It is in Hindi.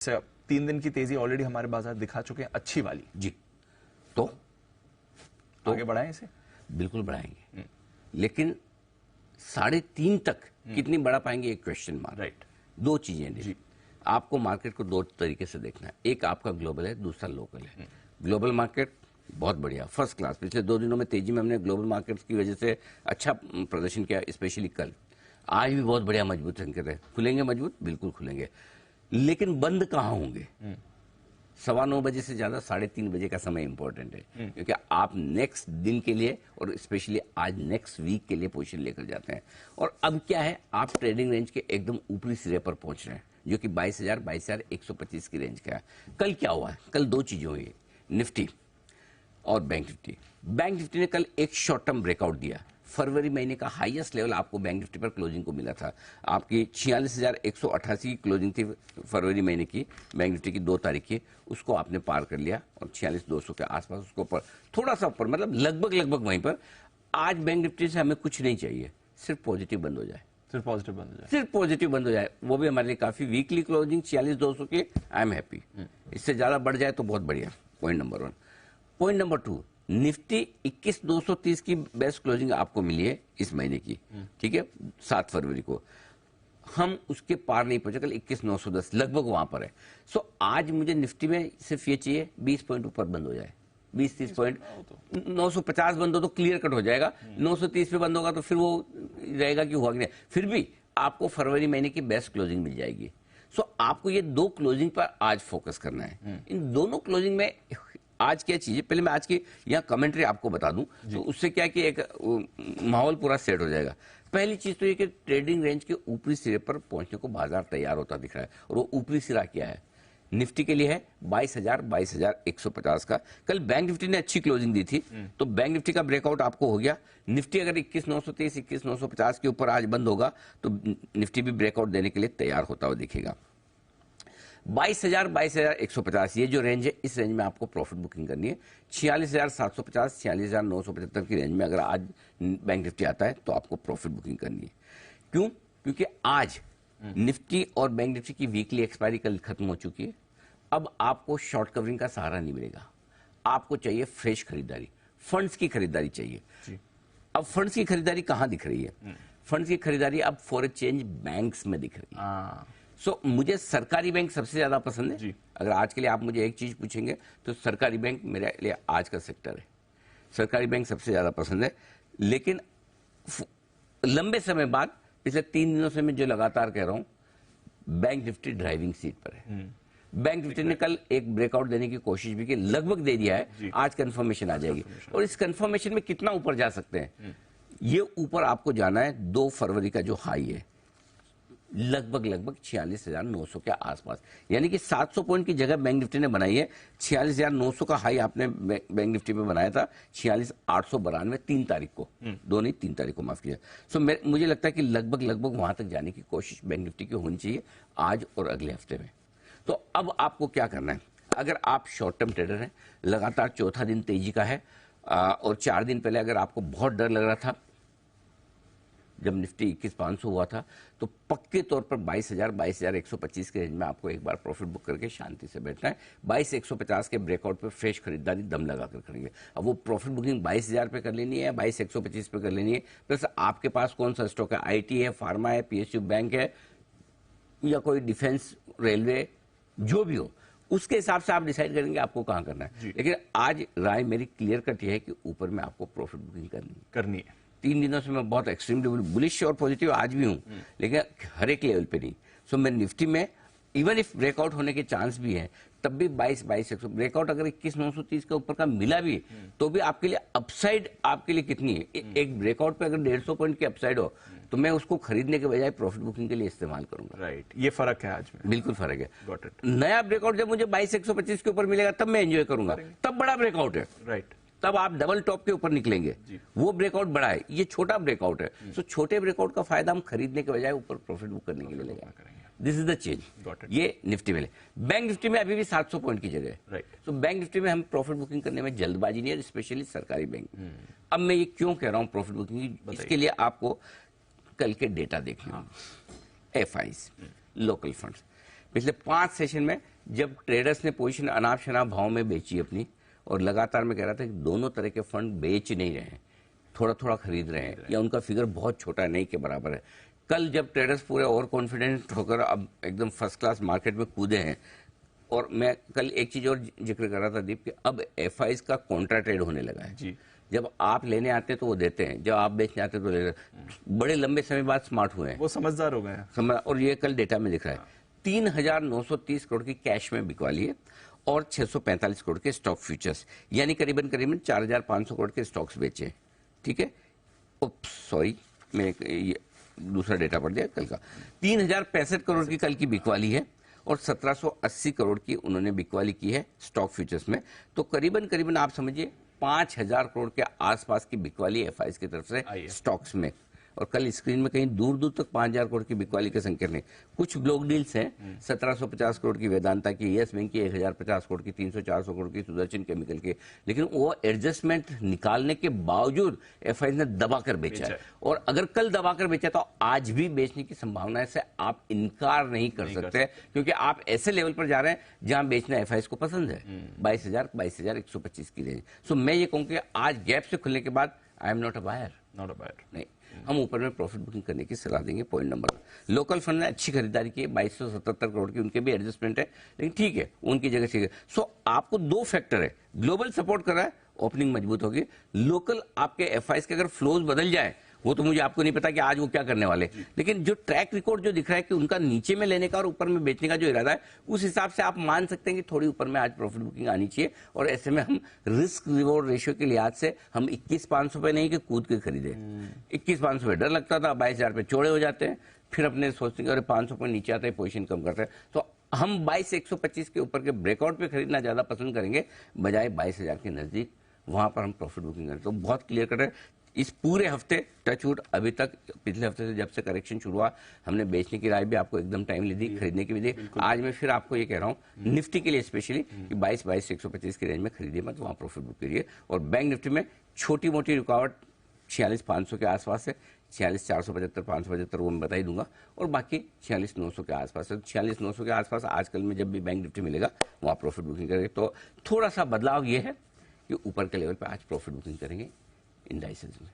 अच्छा, 3 दिन की तेजी ऑलरेडी हमारे बाजार दिखा चुके हैं, अच्छी वाली जी। तो आगे बढ़ाएं इसे? बिल्कुल बढ़ाएंगे, लेकिन 3.5 तक कितनी बढ़ा पाएंगे, एक क्वेश्चन मार्क। राइट। दो चीजें जी, आपको मार्केट को दो तरीके से देखना है, एक आपका ग्लोबल है, दूसरा लोकल है। ग्लोबल मार्केट बहुत बढ़िया, फर्स्ट क्लास। पिछले 2 दिनों में तेजी में हमने ग्लोबल मार्केट्स की वजह से अच्छा प्रदर्शन किया, स्पेशली कल। आज भी बहुत बढ़िया मजबूत संकेत है, खुलेंगे मजबूत, बिल्कुल खुलेंगे, लेकिन बंद कहाँ होंगे? 9:15 बजे से ज्यादा 3:30 बजे का समय इंपॉर्टेंट है, क्योंकि आप नेक्स्ट दिन के लिए और स्पेशली आज नेक्स्ट वीक के लिए पोजीशन लेकर जाते हैं। और अब क्या है, आप ट्रेडिंग रेंज के एकदम ऊपरी सिरे पर पहुंच रहे हैं, जो कि 22,125 की रेंज का है। कल क्या हुआ है? कल दो चीजें हुई, निफ्टी और बैंक निफ्टी। बैंक निफ्टी ने कल एक शॉर्ट टर्म ब्रेकआउट दिया। फरवरी महीने का हाईएस्ट लेवल आपको बैंक निफ्टी पर क्लोजिंग को मिला था। आपकी 46,188 की क्लोजिंग थी फरवरी महीने की, बैंक निफ्टी की 2 तारीख की, उसको आपने पार कर लिया और 46,200 के आसपास उसको ऊपर, थोड़ा सा ऊपर, मतलब लगभग वहीं पर। आज बैंक निफ्टी से हमें कुछ नहीं चाहिए, सिर्फ पॉजिटिव बंद हो जाए, सिर्फ पॉजिटिव बंद हो जाए, सिर्फ पॉजिटिव बंद हो जाए, वो भी हमारे लिए काफी। वीकली क्लोजिंग 46,200 की, आई एम हैप्पी। इससे ज्यादा बढ़ जाए तो बहुत बढ़िया। Point number 1। Point number 2, Nifty 21,230 की बेस्ट क्लोजिंग आपको मिली है इस महीने की, ठीक है, 7 फरवरी को। हम उसके पार नहीं पहुंचे, कल 21,910 लगभग वहां पर है। सो आज मुझे निफ्टी में सिर्फ ये चाहिए 20 पॉइंट ऊपर बंद हो जाए, 20-30 पॉइंट। 950 बंद हो तो क्लियर कट हो जाएगा, 930 पे बंद होगा तो फिर वो रहेगा कि हुआ कि नहीं। फिर भी आपको फरवरी महीने की बेस्ट क्लोजिंग मिल जाएगी। सो आपको ये 2 क्लोजिंग पर आज फोकस करना है। इन दोनों क्लोजिंग में आज क्या चीज है, पहले मैं आज की यहाँ कमेंट्री आपको बता दूं, तो उससे क्या कि एक माहौल पूरा सेट हो जाएगा। पहली चीज तो ये कि ट्रेडिंग रेंज के ऊपरी सिरे पर पहुंचने को बाजार तैयार होता दिख रहा है, और वो ऊपरी सिरा क्या है निफ्टी के लिए है 22,150 का। कल बैंक निफ्टी ने अच्छी क्लोजिंग दी थी, तो बैंक निफ्टी का ब्रेकआउट आपको हो गया। निफ्टी अगर 21,930 21,950 के ऊपर आज बंद होगा तो निफ्टी भी ब्रेकआउट देने के लिए तैयार होता हुआ दिखेगा। 22,150 ये जो रेंज है, इस रेंज में आपको प्रॉफिट बुकिंग करनी है। 46,750 46,975 की रेंज में अगर आज बैंक निफ्टी आता है तो आपको प्रॉफिट बुकिंग करनी है। क्यों? क्योंकि आज निफ्टी और बैंक निफ्टी की वीकली एक्सपायरी कल खत्म हो चुकी है। अब आपको शॉर्ट कवरिंग का सहारा नहीं मिलेगा, आपको चाहिए फ्रेश खरीदारी, फंड्स की खरीदारी चाहिए। अब फंड्स की खरीदारी कहां दिख रही है? फंड्स की खरीदारी अब फॉर ए चेंज बैंक्स में दिख रही है। सो मुझे सरकारी बैंक सबसे ज्यादा पसंद है। अगर आज के लिए आप मुझे एक चीज पूछेंगे तो सरकारी बैंक मेरे लिए आज का सेक्टर है, सरकारी बैंक सबसे ज्यादा पसंद है। लेकिन लंबे समय बाद, पिछले 3 दिनों से मैं जो लगातार कह रहा हूं, बैंक निफ्टी ड्राइविंग सीट पर है। बैंक निफ्टी ने कल एक ब्रेकआउट देने की कोशिश भी की, लगभग दे दिया है, आज कंफर्मेशन आ जाएगी। और इस कंफर्मेशन में कितना ऊपर जा सकते हैं? ये ऊपर आपको जाना है 2 फरवरी का जो हाई है, लगभग 46,900 के आसपास, यानी कि 700 पॉइंट की जगह बैंक निफ्टी ने बनाई है। 46,900 का हाई आपने बैंक निफ्टी में बनाया था, 46,892 3 तारीख को, 3 तारीख को माफ किया। सो मुझे लगता है कि लगभग वहां तक जाने की कोशिश बैंक निफ्टी की होनी चाहिए आज और अगले हफ्ते में। तो अब आपको क्या करना है? अगर आप शॉर्ट टर्म ट्रेडर हैं, लगातार चौथा दिन तेजी का है, और 4 दिन पहले अगर आपको बहुत डर लग रहा था जब निफ्टी 21,500 हुआ था, तो पक्के तौर पर 22,125 के रेंज में आपको एक बार प्रॉफिट बुक करके शांति से बैठना है। 22,150 के ब्रेकआउट पे फ्रेश खरीदारी दम लगाकर करेंगे। अब वो प्रॉफिट बुकिंग 22,000 पे कर लेनी है, 22,125 पे कर लेनी है, प्लस आपके पास कौन सा स्टॉक है, आईटी है, फार्मा है, पीएसयू बैंक है, या कोई डिफेंस, रेलवे, जो भी हो, उसके हिसाब से आप डिसाइड करेंगे आपको कहां करना है। लेकिन आज राय मेरी क्लियर कट है कि ऊपर में आपको प्रॉफिट बुकिंग करनी है। 3 दिनों से मैं बहुत एक्सट्रीमली बुलिश और पॉजिटिव आज भी हूं, लेकिन हर एक लेवल पे नहीं। सो मैं निफ्टी में इवन इफ ब्रेकआउट होने के चांस भी है, तब भी 22,100 ब्रेकआउट अगर 21,930 के ऊपर का मिला भी तो भी आपके लिए अपसाइड आपके लिए कितनी है? एक ब्रेकआउट पे अगर 150 पॉइंट की अपसाइड हो तो मैं उसको खरीदने के बजाय प्रॉफिट बुकिंग के लिए इस्तेमाल करूंगा। राइट, ये फर्क है आज में, बिल्कुल फर्क है। नया ब्रेकआउट जब मुझे 22,125 के ऊपर मिलेगा तब मैं एंजॉय करूंगा, तब बड़ा ब्रेकआउट है। राइट, तब आप डबल टॉप के ऊपर निकलेंगे, वो ब्रेकआउट बड़ा है, ये छोटा ब्रेकआउट है। सो छोटे ब्रेकआउट का फायदा हम खरीदने के बजाय ऊपर प्रॉफिट बुक करने के लिए लेंगे। This is the change. ये निफ्टी में। बैंक निफ्टी में अभी भी 700 पॉइंट की जगह है। राइट, तो बैंक निफ्टी में हम प्रॉफिट बुकिंग करने में जल्दबाजी नहीं है, स्पेशली सरकारी बैंक। अब मैं ये क्यों कह रहा हूं प्रॉफिट बुकिंग, इसके लिए आपको कल के डेटा देखना। एफआईज, लोकल फंड्स, पिछले 5 सेशन में जब ट्रेडर्स ने पोजीशन अनाप शनाप भाव में बेची अपनी, और लगातार मैं कह रहा था कि दोनों तरह के फंड बेच नहीं रहे हैं, थोड़ा थोड़ा खरीद रहे हैं, या उनका फिगर बहुत छोटा नहीं के बराबर है। कल जब ट्रेडर्स पूरे ओवर कॉन्फिडेंट होकर अब एकदम फर्स्ट क्लास मार्केट में कूदे हैं, और मैं कल एक चीज और जिक्र कर रहा था दीप, कि अब एफआईज का कॉन्ट्रा ट्रेड होने लगा है जी। जब आप लेने आते हैं तो वो देते हैं, जब आप बेचने आते हैं तो ले लेते हैं। बड़े लंबे समय बाद स्मार्ट हुए हैं, वो समझदार हो गए हैं। और ये कल डेटा में दिख रहा है। 3,930 करोड़ की कैश में बिकवाली है, और 645 करोड़ के स्टॉक फ्यूचर्स, यानी करीबन करीबन 4,500 करोड़ के स्टॉक्स बेचे। ठीक है, सॉरी मैं ये दूसरा डेटा पढ़ दिया कल का। 3,065 करोड़ की कल की बिकवाली है, और 1,780 करोड़ की उन्होंने बिकवाली की है स्टॉक फ्यूचर्स में। तो करीबन करीबन आप समझिए 5,000 करोड़ के आसपास की बिकवाली एफआईज की तरफ से स्टॉक्स में। और कल स्क्रीन में कहीं दूर दूर तक 5,000 करोड़ की बिकवाली के संकेत नहीं। कुछ ब्लॉक डील्स हैं, 1,750 करोड़ की वेदांता की, यस बैंक की 1,050 करोड़ की, 300-400 करोड़ की सुदर्शन केमिकल के, लेकिन वो एडजस्टमेंट निकालने के बावजूद एफआईज ने दबाकर बेचा है। और अगर कल दबाकर बेचा तो आज भी बेचने की संभावना से आप इनकार नहीं कर सकते, क्योंकि आप ऐसे लेवल पर जा रहे हैं जहां बेचना एफआईज को पसंद है, 22,125 की रेंज। सो मैं ये कहूँ कि आज गैप से खुलने के बाद I am not a buyer नहीं, हम ऊपर में प्रॉफिट बुकिंग करने की सलाह देंगे। पॉइंट नंबर, लोकल फंड ने अच्छी खरीदारी की है, 2,277 करोड़ की, उनके भी एडजस्टमेंट है, लेकिन ठीक है, उनकी जगह ठीक है। सो आपको दो फैक्टर है, ग्लोबल सपोर्ट कर रहा है, ओपनिंग मजबूत होगी, लोकल आपके एफआईज के अगर फ्लोज बदल जाए, वो तो मुझे आपको नहीं पता कि आज वो क्या करने वाले, लेकिन जो ट्रैक रिकॉर्ड जो दिख रहा है कि उनका नीचे में लेने का और ऊपर में बेचने का जो इरादा है, उस हिसाब से आप मान सकते हैं कि थोड़ी ऊपर में आज प्रॉफिट बुकिंग आनी चाहिए। और ऐसे में हम रिस्क रिवॉर्ड रेशियो के लिहाज से हम 21,500 पे नहीं कि कूद के खरीदे। 21,500 पे डर लगता था, 22,000 पे चौड़े हो जाते हैं, फिर अपने सोचते हैं अरे 500 पे नीचे आते हैं, पोजीशन कम करते हैं। तो हम 22,125 के ऊपर के ब्रेकआउट पे खरीदना ज्यादा पसंद करेंगे, बजाय 22,000 के नजदीक, वहां पर हम प्रॉफिट बुकिंग करें। तो बहुत क्लियर कट है इस पूरे हफ्ते, टचवुड अभी तक पिछले हफ्ते से जब से करेक्शन शुरू हुआ, हमने बेचने की राय भी आपको एकदम टाइमली दी, खरीदने की भी दी। आज मैं फिर आपको ये कह रहा हूँ निफ्टी के लिए स्पेशली कि 22,125 की रेंज में खरीदिए मत, वहां प्रॉफिट बुक करिए। और बैंक निफ्टी में छोटी मोटी रुकावट 46,500 के आसपास है, 46,475 575 वो मैं बता ही दूंगा, और बाकी 46,900 के आसपास है। 46,900 के आसपास आजकल में जब भी बैंक निफ्टी मिलेगा वहां प्रॉफिट बुकिंग करेंगे। तो थोड़ा सा बदलाव ये है कि ऊपर के लेवल पे आज प्रॉफिट बुकिंग करेंगे इंडाइसेस में।